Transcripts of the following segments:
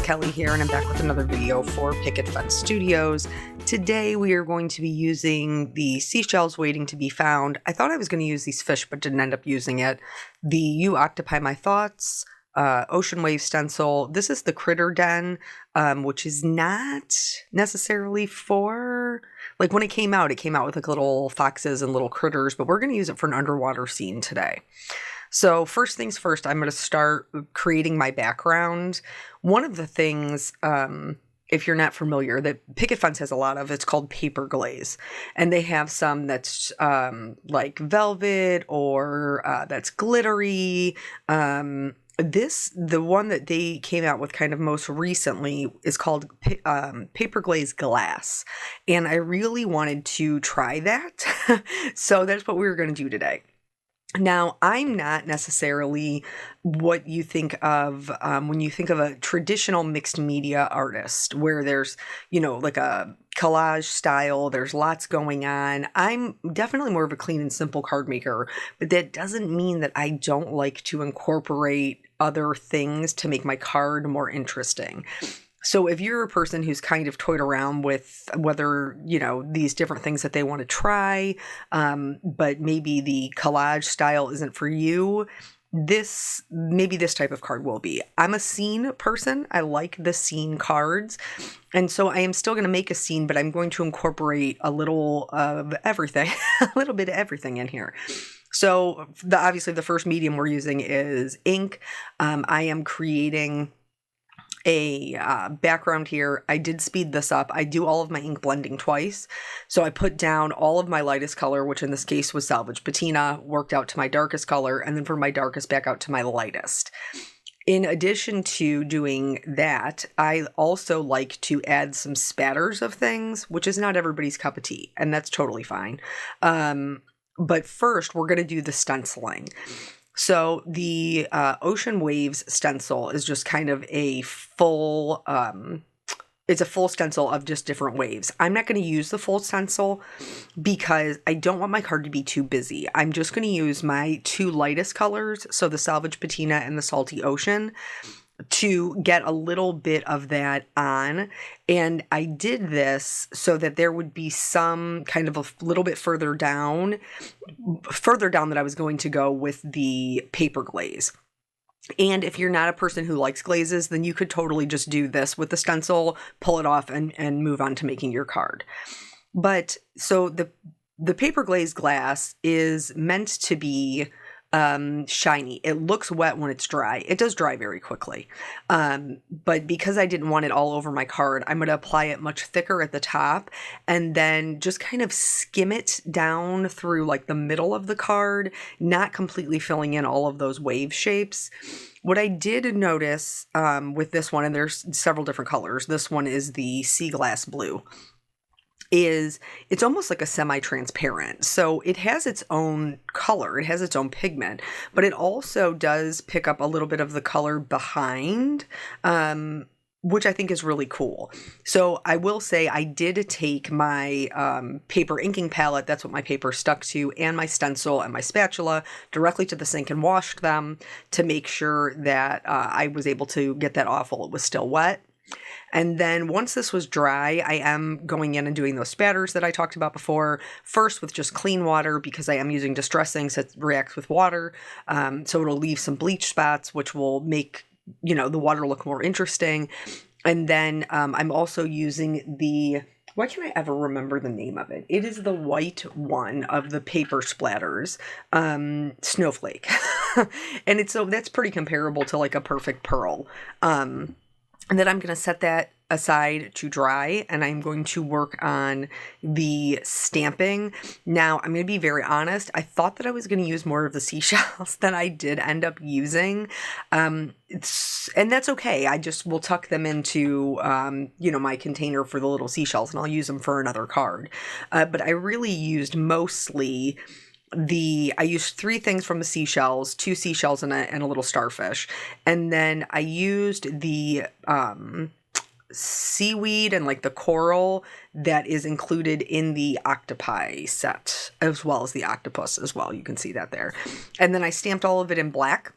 Kelly here, and I'm back with another video for Picket Fence Studios. Today we are going to be using the seashells waiting to be found. I thought I was going to use these fish, but didn't end up using it. The You Octopi My Thoughts Ocean Wave stencil. This is the Critter Den, which is not necessarily for, like, when it came out with like little foxes and little critters, but we're going to use it for an underwater scene today. So first things first, I'm going to start creating my background. One of the things, if you're not familiar, that Picket Fence has a lot of, it's called paper glaze. And they have some that's like velvet or that's glittery. The one that they came out with kind of most recently is called paper glaze glass. And I really wanted to try that. So that's what we were going to do today. Now, I'm not necessarily what you think of when you think of a traditional mixed media artist, where there's, like a collage style, there's lots going on. I'm definitely more of a clean and simple card maker, but that doesn't mean that I don't like to incorporate other things to make my card more interesting. So if you're a person who's kind of toyed around with whether, these different things that they want to try, but maybe the collage style isn't for you, maybe this type of card will be. I'm a scene person. I like the scene cards. And so I am still going to make a scene, but I'm going to incorporate a little of everything, a little bit of everything in here. So obviously the first medium we're using is ink. I am creating a background here. I did speed this up. I do all of my ink blending twice. So I put down all of my lightest color, which in this case was Salvage Patina, worked out to my darkest color, and then from my darkest back out to my lightest. In addition to doing that, I also like to add some spatters of things, which is not everybody's cup of tea, and that's totally fine. But first, we're going to do the stenciling. So the Ocean Waves stencil is just kind of a full, it's a full stencil of just different waves. I'm not going to use the full stencil because I don't want my card to be too busy. I'm just going to use my two lightest colors, so the Salvage Patina and the Salty Ocean, to get a little bit of that on. And I did this so that there would be some kind of a little bit further down that I was going to go with the paper glaze. And if you're not a person who likes glazes, then you could totally just do this with the stencil, pull it off, and move on to making your card. But so the paper glaze glass is meant to be shiny. It looks wet when it's dry. It does dry very quickly. But because I didn't want it all over my card, I'm going to apply it much thicker at the top and then just kind of skim it down through like the middle of the card, not completely filling in all of those wave shapes. What I did notice with this one, and there's several different colors, this one is the Sea Glass Blue, is it's almost like a semi-transparent. So it has its own color, it has its own pigment, but it also does pick up a little bit of the color behind, which I think is really cool. So I will say I did take my paper inking palette, that's what my paper stuck to, and my stencil and my spatula directly to the sink and washed them to make sure that I was able to get that off while it was still wet. And then once this was dry, I am going in and doing those spatters that I talked about before, first with just clean water because I am using Distress Ink, so it reacts with water. So it'll leave some bleach spots, which will make, the water look more interesting. And then I'm also using why can't I ever remember the name of it? It is the white one of the paper splatters, Snowflake. And that's pretty comparable to like a Perfect Pearl. And then I'm going to set that aside to dry, and I'm going to work on the stamping. Now, I'm going to be very honest. I thought that I was going to use more of the seashells than I did end up using. And that's okay. I just will tuck them into, my container for the little seashells, and I'll use them for another card. But I really used mostly I used three things from the seashells, two seashells and a little starfish. And then I used the seaweed and like the coral that is included in the octopi set, as well as the octopus as well. You can see that there. And then I stamped all of it in black.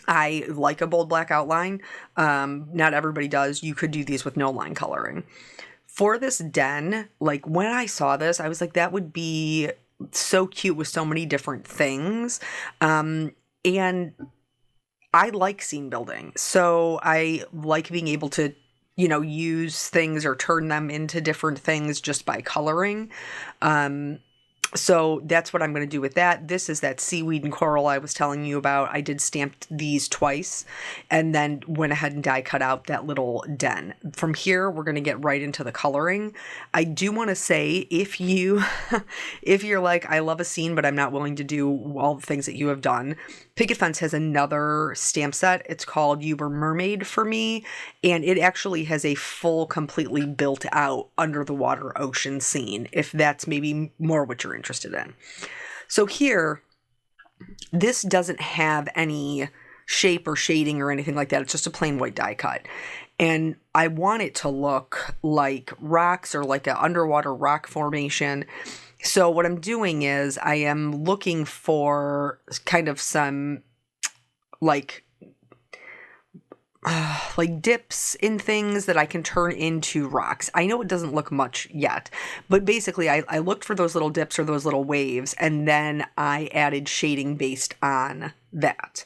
I like a bold black outline. Not everybody does. You could do these with no line coloring. For this den, like when I saw this, I was like, that would be so cute with so many different things. And I like scene building. So I like being able to, use things or turn them into different things just by coloring. So that's what I'm going to do with that. This is that seaweed and coral I was telling you about. I did stamp these twice and then went ahead and die cut out that little den. From here, we're going to get right into the coloring. I do want to say if you're like, I love a scene, but I'm not willing to do all the things that you have done, Picket Fence has another stamp set. It's called You Were Mermaid for Me, and it actually has a full, completely built out under the water ocean scene, if that's maybe more what you're interested in. So here, this doesn't have any shape or shading or anything like that. It's just a plain white die cut. And I want it to look like rocks or like an underwater rock formation. So what I'm doing is I am looking for kind of some like dips in things that I can turn into rocks. I know it doesn't look much yet, but basically I looked for those little dips or those little waves, and then I added shading based on that.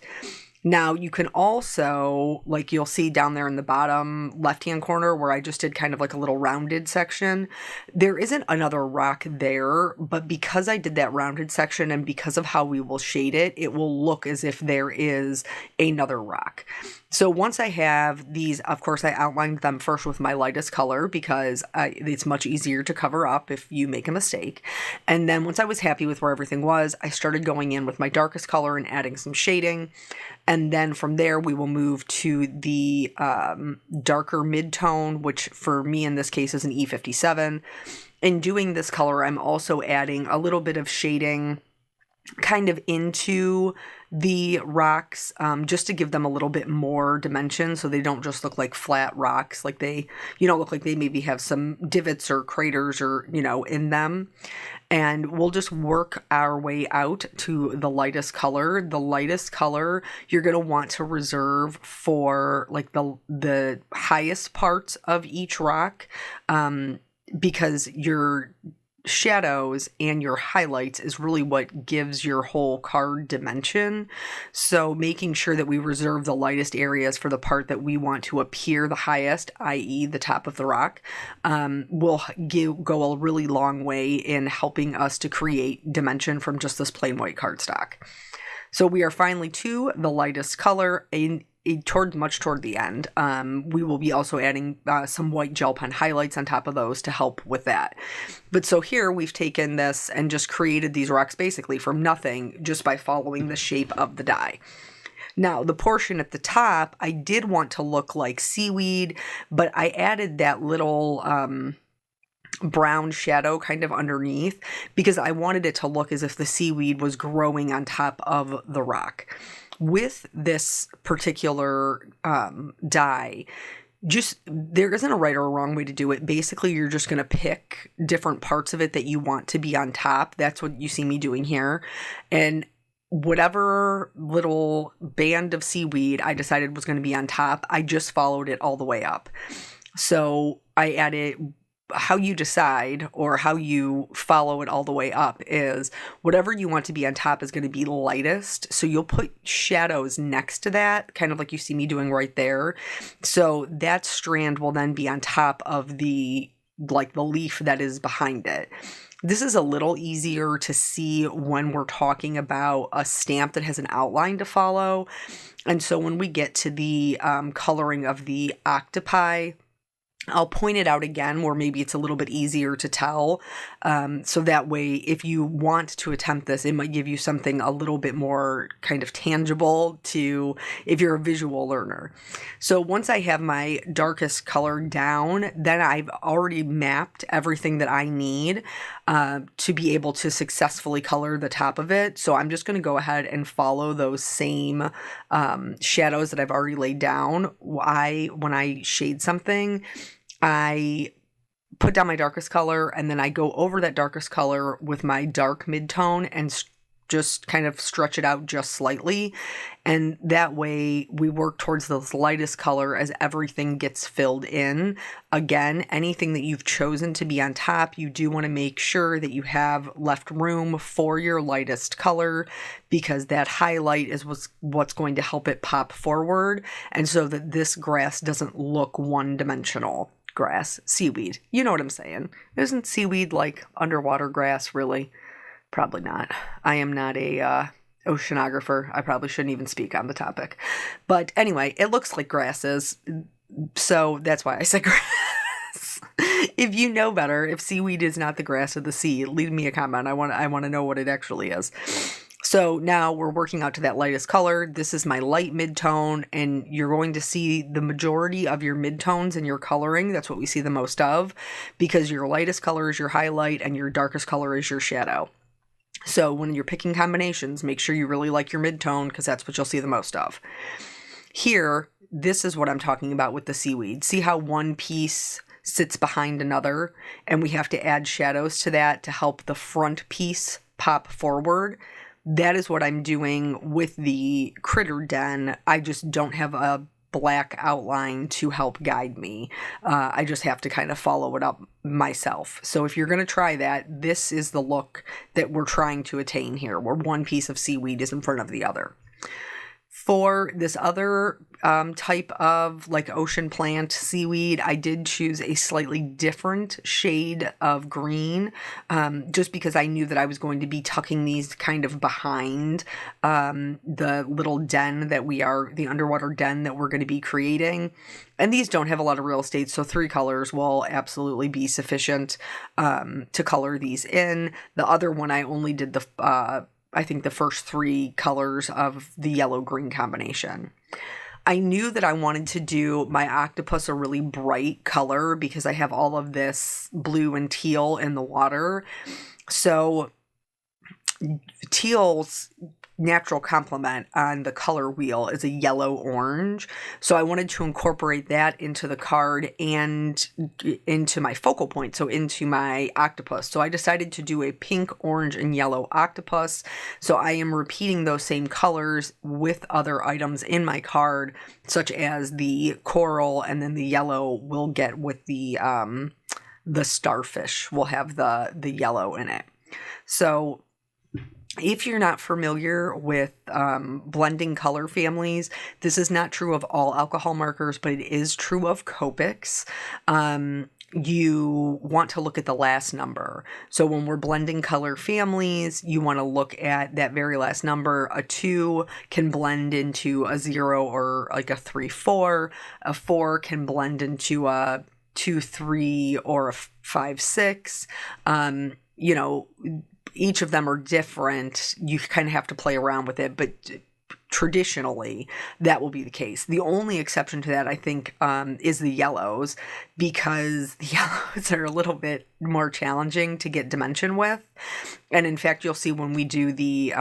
Now you can also, like you'll see down there in the bottom left-hand corner where I just did kind of like a little rounded section, there isn't another rock there, but because I did that rounded section and because of how we will shade it, it will look as if there is another rock. So once I have these, of course, I outlined them first with my lightest color because it's much easier to cover up if you make a mistake. And then once I was happy with where everything was, I started going in with my darkest color and adding some shading. And then from there, we will move to the darker mid-tone, which for me in this case is an E57. In doing this color, I'm also adding a little bit of shading kind of into the rocks, just to give them a little bit more dimension so they don't just look like flat rocks, like they, look like they maybe have some divots or craters or, in them. And we'll just work our way out to the lightest color. The lightest color you're going to want to reserve for like the highest parts of each rock, because your shadows and your highlights is really what gives your whole card dimension. So making sure that we reserve the lightest areas for the part that we want to appear the highest, i.e. the top of the rock, will go a really long way in helping us to create dimension from just this plain white cardstock. So we are finally to the lightest color, much toward the end. We will be also adding some white gel pen highlights on top of those to help with that. But so here we've taken this and just created these rocks basically from nothing just by following the shape of the die. Now, the portion at the top, I did want to look like seaweed, but I added that little brown shadow kind of underneath because I wanted it to look as if the seaweed was growing on top of the rock. With this particular die, there isn't a right or a wrong way to do it. Basically, you're just going to pick different parts of it that you want to be on top. That's what you see me doing here. And whatever little band of seaweed I decided was going to be on top, I just followed it all the way up. So I added, how you decide or how you follow it all the way up is whatever you want to be on top is going to be lightest. So you'll put shadows next to that, kind of like you see me doing right there. So that strand will then be on top of the leaf that is behind it. This is a little easier to see when we're talking about a stamp that has an outline to follow. And so when we get to the coloring of the octopi, I'll point it out again where maybe it's a little bit easier to tell. So that way, if you want to attempt this, it might give you something a little bit more kind of tangible to if you're a visual learner. So once I have my darkest color down, then I've already mapped everything that I need to be able to successfully color the top of it. So I'm just going to go ahead and follow those same shadows that I've already laid down. When I shade something, I put down my darkest color and then I go over that darkest color with my dark mid-tone and just kind of stretch it out just slightly. And that way we work towards the lightest color as everything gets filled in. Again, anything that you've chosen to be on top, you do want to make sure that you have left room for your lightest color, because that highlight is what's going to help it pop forward, and so that this grass doesn't look one-dimensional. Grass, seaweed, you know what I'm saying. Isn't seaweed like underwater grass, really? Probably not. I am not a oceanographer. I probably shouldn't even speak on the topic. But anyway, it looks like grasses, so that's why I said grass. If you know better, if seaweed is not the grass of the sea, leave me a comment. I want to know what it actually is. So now we're working out to that lightest color. This is my light mid-tone, and you're going to see the majority of your mid-tones in your coloring. That's what we see the most of, because your lightest color is your highlight and your darkest color is your shadow. So when you're picking combinations, make sure you really like your mid-tone, because that's what you'll see the most of. Here, this is what I'm talking about with the seaweed. See how one piece sits behind another, and we have to add shadows to that to help the front piece pop forward. That is what I'm doing with the critter den. I just don't have a black outline to help guide me. I just have to kind of follow it up myself. So if you're going to try that, this is the look that we're trying to attain here, where one piece of seaweed is in front of the other. For this other type of like ocean plant seaweed, I did choose a slightly different shade of green, just because I knew that I was going to be tucking these kind of behind the little den that the underwater den that we're going to be creating. And these don't have a lot of real estate, so 3 colors will absolutely be sufficient to color these in. The other one, I only did I think the first 3 colors of the yellow-green combination. I knew that I wanted to do my octopus a really bright color because I have all of this blue and teal in the water. So teal's natural complement on the color wheel is a yellow-orange. So I wanted to incorporate that into the card and into my focal point, so into my octopus. So I decided to do a pink, orange, and yellow octopus. So I am repeating those same colors with other items in my card, such as the coral, and then the yellow we'll get with the starfish. We'll have the yellow in it. So if you're not familiar with blending color families, this is not true of all alcohol markers, but it is true of Copics. You want to look at the last number. So when we're blending color families, you want to look at that very last number. A 2 can blend into a 0 or like a 3-4. A 4 can blend into a 2-3 or a 5-6. You know, each of them are different. You kind of have to play around with it, but traditionally that will be the case. The only exception to that, I think, is the yellows, because the yellows are a little bit more challenging to get dimension with. And in fact, you'll see when we do the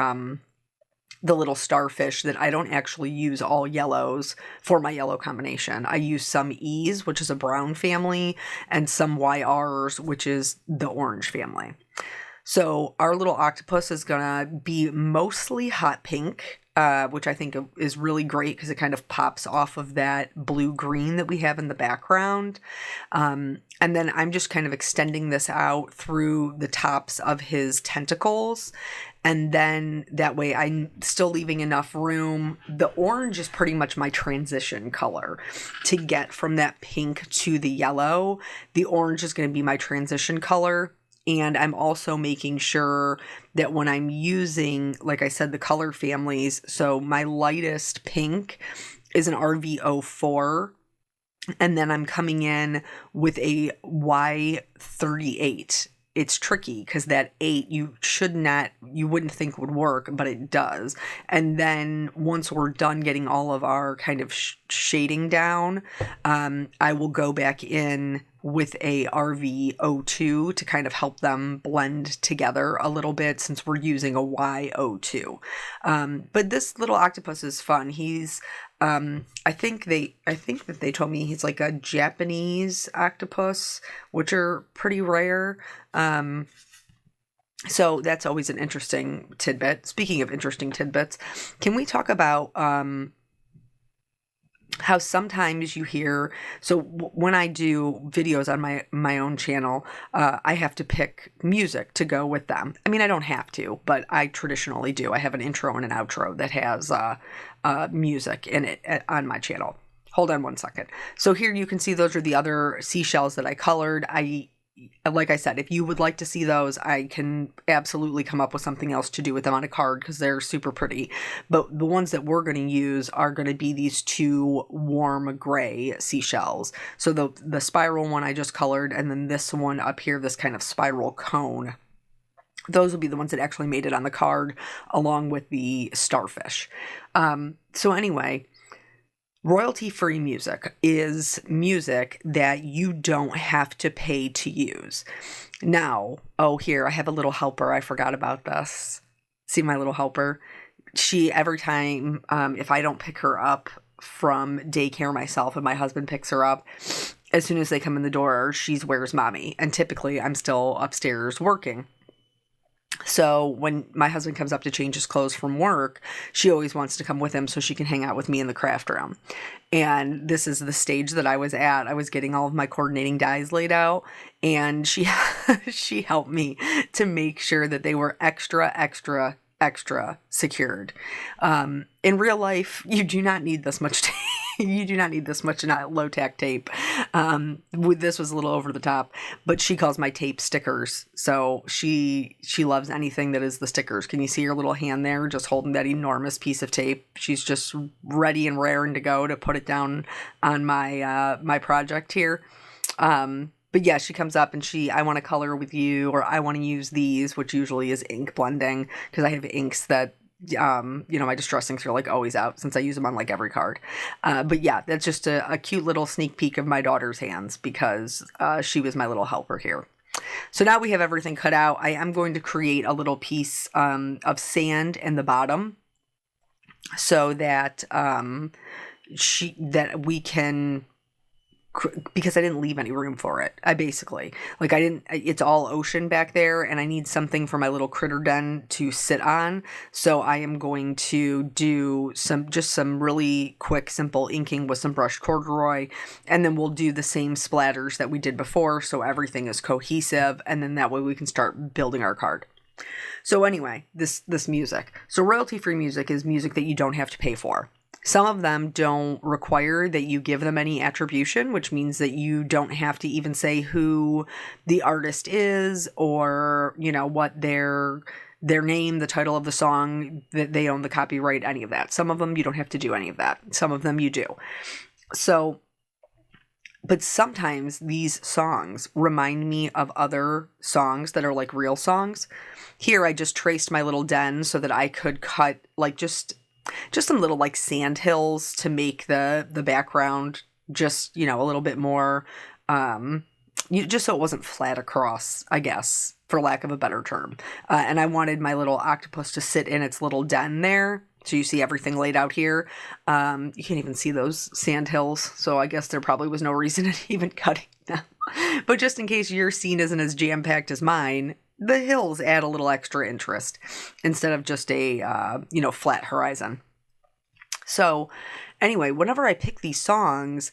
little starfish that I don't actually use all yellows for my yellow combination. I use some E's, which is a brown family, and some YRs, which is the orange family. So our little octopus is going to be mostly hot pink, which I think is really great because it kind of pops off of that blue-green that we have in the background. And then I'm just kind of extending this out through the tops of his tentacles. And then that way I'm still leaving enough room. The orange is pretty much my transition color to get from that pink to the yellow. The orange is going to be my transition color. And I'm also making sure that when I'm using, like I said, the color families, so my lightest pink is an RV04, and then I'm coming in with a Y38. It's tricky because that 8 you wouldn't think would work, but it does. And then once we're done getting all of our kind of shading down, I will go back in with a RV02 to kind of help them blend together a little bit, since we're using a Y02. But this little octopus is fun. He's I think that they told me he's like a Japanese octopus, which are pretty rare. So that's always an interesting tidbit. Speaking of interesting tidbits, can we talk about how sometimes you hear, so when I do videos on my own channel, I have to pick music to go with them. I mean, I don't have to, but I traditionally do. I have an intro and an outro that has music in it on my channel. Hold on one second. So here you can see those are the other seashells that I colored. Like I said, if you would like to see those, I can absolutely come up with something else to do with them on a card because they're super pretty. But the ones that we're going to use are going to be these two warm gray seashells. So the spiral one I just colored, and then this one up here, this kind of spiral cone. Those will be the ones that actually made it on the card along with the starfish. So anyway, royalty-free music is music that you don't have to pay to use. Now, oh, here, I have a little helper. I forgot about this. See my little helper? She, every time, if I don't pick her up from daycare myself and my husband picks her up, as soon as they come in the door, she's "Where's mommy?" And typically I'm still upstairs working. So when my husband comes up to change his clothes from work, she always wants to come with him so she can hang out with me in the craft room. And this is the stage that I was at. I was getting all of my coordinating dies laid out, and she she helped me to make sure that they were extra secured. In real life, you do not need this much tape. You do not need this much low tack tape. This was a little over the top, but she calls my tape stickers. So she loves anything that is the stickers. Can you see her little hand there, just holding that enormous piece of tape? She's just ready and raring to go to put it down on my my project here. But yeah, she comes up and I want to color with you, or I want to use these, which usually is ink blending, because I have inks that, my distress inks are like always out since I use them on like every card. But yeah, that's just a cute little sneak peek of my daughter's hands because she was my little helper here. So now we have everything cut out. I am going to create a little piece of sand in the bottom so that we can, because I didn't leave any room for it. It's all ocean back there, and I need something for my little critter den to sit on. So I am going to do some really quick, simple inking with some brushed corduroy, and then we'll do the same splatters that we did before, so everything is cohesive, and then that way we can start building our card. So anyway, this music. So royalty-free music is music that you don't have to pay for. Some of them don't require that you give them any attribution, which means that you don't have to even say who the artist is or, what their name, the title of the song, that they own the copyright, any of that. Some of them you don't have to do any of that. Some of them you do. So, but sometimes these songs remind me of other songs that are like real songs. Here I just traced my little den so that I could cut like just some little like sand hills to make the background just, a little bit more, just so it wasn't flat across, I guess, for lack of a better term. And I wanted my little octopus to sit in its little den there. So you see everything laid out here. You can't even see those sand hills. So I guess there probably was no reason in even cutting them. But just in case your scene isn't as jam-packed as mine, the hills add a little extra interest instead of just a, flat horizon. So anyway, whenever I pick these songs,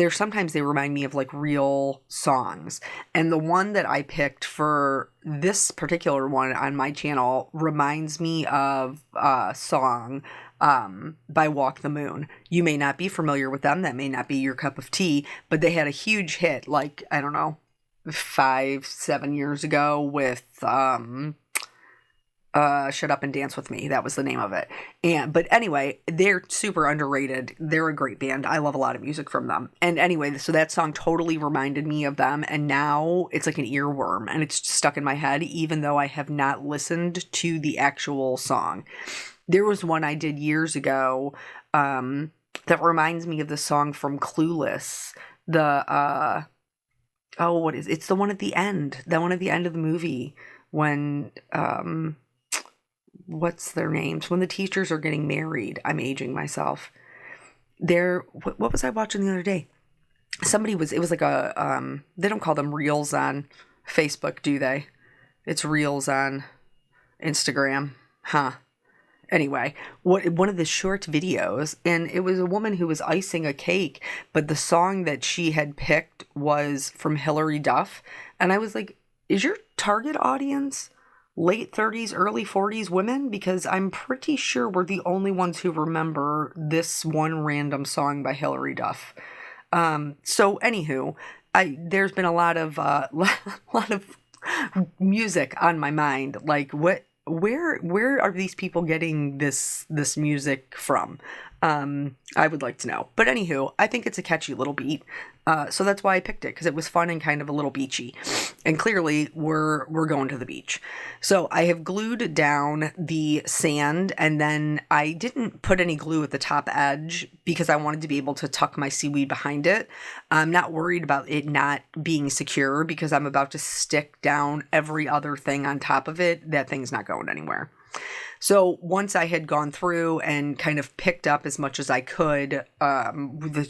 sometimes they remind me of like real songs. And the one that I picked for this particular one on my channel reminds me of a song by Walk the Moon. You may not be familiar with them. That may not be your cup of tea, but they had a huge hit, like, I don't know, 5-7 years ago with Shut Up and Dance With Me. That was the name of it. But anyway, they're super underrated. They're a great band. I love a lot of music from them. And anyway, so that song totally reminded me of them, and now it's like an earworm and it's stuck in my head even though I have not listened to the actual song. There was one I did years ago that reminds me of the song from Clueless. It's the one at the end. The one at the end of the movie when, what's their names? When the teachers are getting married. I'm aging myself. What was I watching the other day? It was like they don't call them reels on Facebook, do they? It's Reels on Instagram. Huh. Anyway, one of the short videos, and it was a woman who was icing a cake, but the song that she had picked was from Hilary Duff. And I was like, is your target audience late 30s, early 40s women? Because I'm pretty sure we're the only ones who remember this one random song by Hilary Duff. So anywho, there's been a lot of lot of music on my mind. Like, where are these people getting this music from? I would like to know. But anywho, I think it's a catchy little beat. So that's why I picked it, because it was fun and kind of a little beachy. And clearly we're going to the beach. So I have glued down the sand, and then I didn't put any glue at the top edge because I wanted to be able to tuck my seaweed behind it. I'm not worried about it not being secure because I'm about to stick down every other thing on top of it. That thing's not going anywhere. So once I had gone through and kind of picked up as much as I could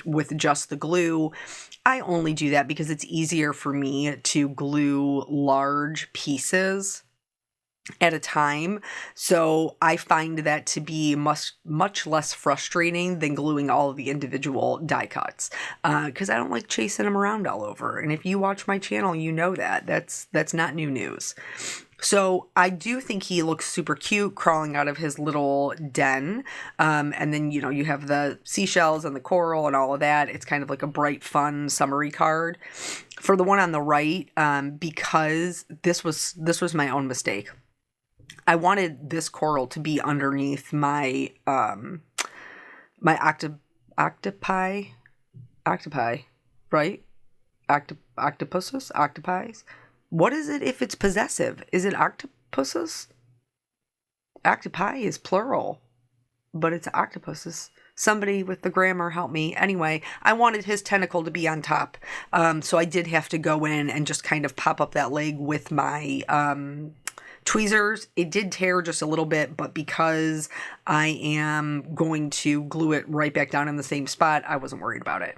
with just the glue, I only do that because it's easier for me to glue large pieces at a time. So I find that to be much less frustrating than gluing all of the individual die cuts, because I don't like chasing them around all over. And if you watch my channel, you know that's not new news. So I do think he looks super cute crawling out of his little den. And then, you have the seashells and the coral and all of that. It's kind of like a bright, fun, summery card. For the one on the right, because this was my own mistake. I wanted this coral to be underneath my my octopi, right? Octopuses. What is it if it's possessive? Is it octopuses? Octopi is plural, but it's octopuses. Somebody with the grammar help me. Anyway, I wanted his tentacle to be on top. So I did have to go in and just kind of pop up that leg with my tweezers. It did tear just a little bit, but because I am going to glue it right back down in the same spot, I wasn't worried about it.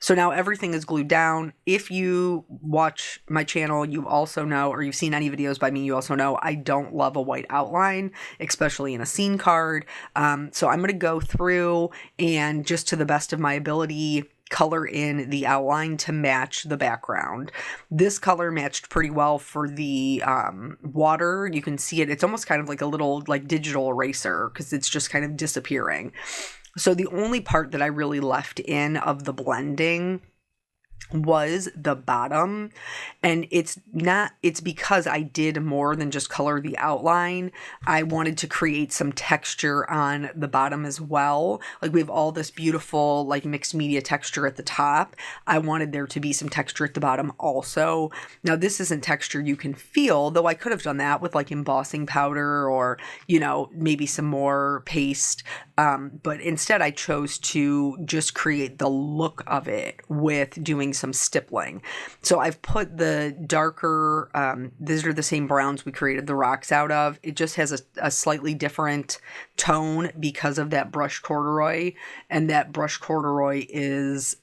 So now everything is glued down. If you watch my channel, you also know, or you've seen any videos by me, you also know I don't love a white outline, especially in a scene card. So I'm going to go through and just to the best of my ability, color in the outline to match the background. This color matched pretty well for the water. You can see it. It's almost kind of like a little digital eraser because it's just kind of disappearing. So the only part that I really left in of the blending was the bottom, and it's because I did more than just color the outline. I wanted to create some texture on the bottom as well. Like we have all this beautiful mixed media texture at the top. I wanted there to be some texture at the bottom also. Now this isn't texture you can feel, though I could have done that with embossing powder or maybe some more paste, but instead I chose to just create the look of it with doing some stippling. So I've put the darker, these are the same browns we created the rocks out of. It just has a slightly different tone because of that brushed corduroy, and that brushed corduroy is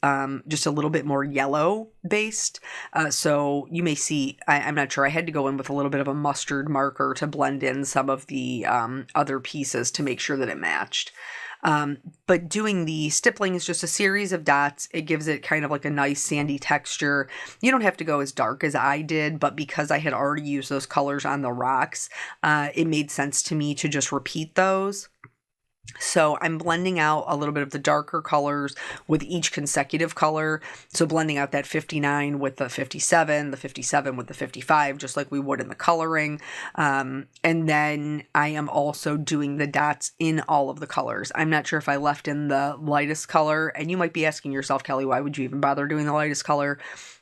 just a little bit more yellow based. So you may see, I'm not sure, I had to go in with a little bit of a mustard marker to blend in some of the other pieces to make sure that it matched. But doing the stippling is just a series of dots. It gives it kind of like a nice sandy texture. You don't have to go as dark as I did, but because I had already used those colors on the rocks, it made sense to me to just repeat those. So I'm blending out a little bit of the darker colors with each consecutive color. So blending out that 59 with the 57, the 57 with the 55, just like we would in the coloring. And then I am also doing the dots in all of the colors. I'm not sure if I left in the lightest color, and you might be asking yourself, Kelly, why would you even bother doing the lightest color?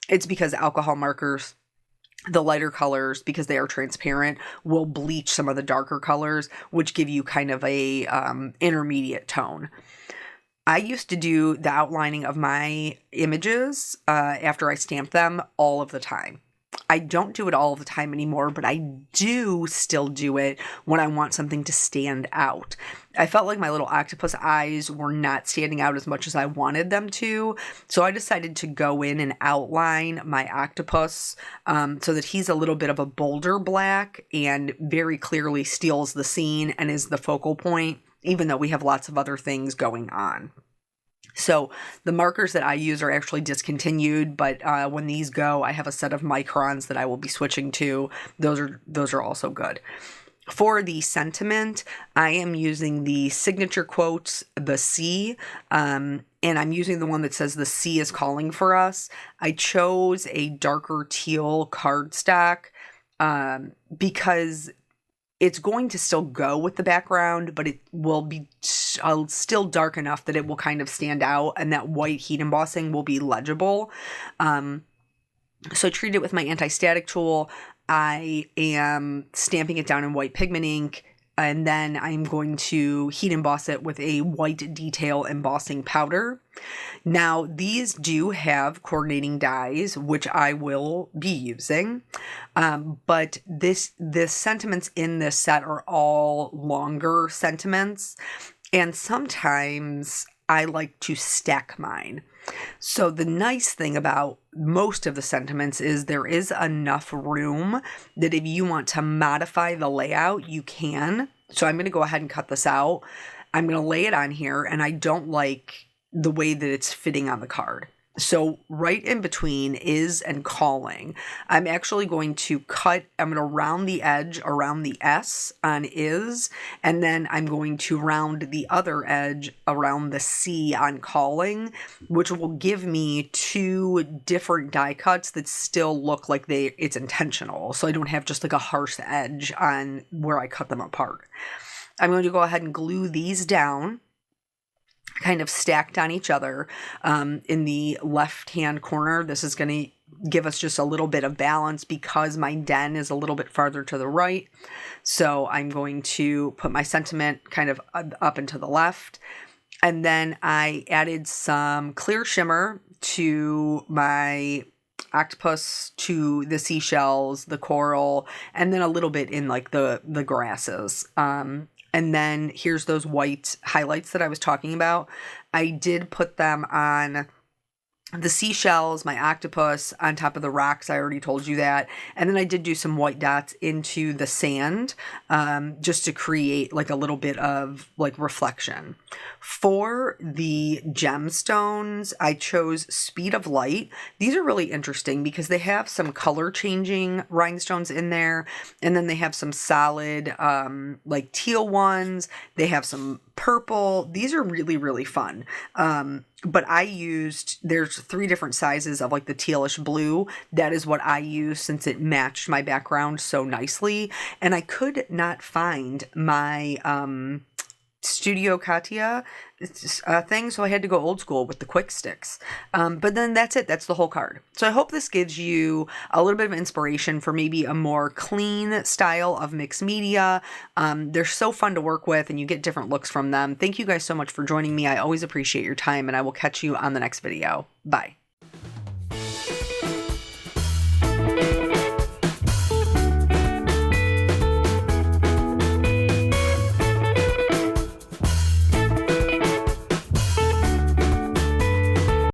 It's because alcohol markers, the lighter colors, because they are transparent, will bleach some of the darker colors, which give you kind of a intermediate tone. I used to do the outlining of my images after I stamped them all of the time. I don't do it all the time anymore, but I do still do it when I want something to stand out. I felt like my little octopus eyes were not standing out as much as I wanted them to, so I decided to go in and outline my octopus so that he's a little bit of a bolder black and very clearly steals the scene and is the focal point, even though we have lots of other things going on. So the markers that I use are actually discontinued, but when these go, I have a set of microns that I will be switching to. Those are also good. For the sentiment, I am using the signature quotes, the sea, and I'm using the one that says the sea is calling for us. I chose a darker teal cardstock because it's going to still go with the background, but it will be still dark enough that it will kind of stand out, and that white heat embossing will be legible. So I treat it with my anti-static tool. I am stamping it down in white pigment ink, and then I'm going to heat emboss it with a white detail embossing powder. Now, these do have coordinating dies, which I will be using, but the sentiments in this set are all longer sentiments, and sometimes I like to stack mine. So the nice thing about most of the sentiments is there is enough room that if you want to modify the layout, you can. So I'm going to go ahead and cut this out. I'm going to lay it on here, and I don't like the way that it's fitting on the card. So right in between is and calling, I'm actually going to I'm going to round the edge around the S on is, and then I'm going to round the other edge around the C on calling, which will give me two different die cuts that still look like it's intentional. So I don't have just like a harsh edge on where I cut them apart. I'm going to go ahead and glue these down, kind of stacked on each other in the left-hand corner. This is going to give us just a little bit of balance because my den is a little bit farther to the right. So I'm going to put my sentiment kind of up and to the left. And then I added some clear shimmer to my octopus, to the seashells, the coral, and then a little bit in like the grasses. And then here's those white highlights that I was talking about. I did put them on the seashells, my octopus, on top of the rocks. I already told you that. And then I did do some white dots into the sand just to create like a little bit of like reflection. For the gemstones, I chose Speed of Light. These are really interesting because they have some color changing rhinestones in there. And then they have some solid like teal ones. They have some purple. These are really, really fun. But there's 3 different sizes of like the tealish blue. That is what I used since it matched my background so nicely. And I could not find my Studio Katia thing, so I had to go old school with the quick sticks. But then that's it. That's the whole card. So I hope this gives you a little bit of inspiration for maybe a more clean style of mixed media. They're so fun to work with, and you get different looks from them. Thank you guys so much for joining me. I always appreciate your time, and I will catch you on the next video. Bye.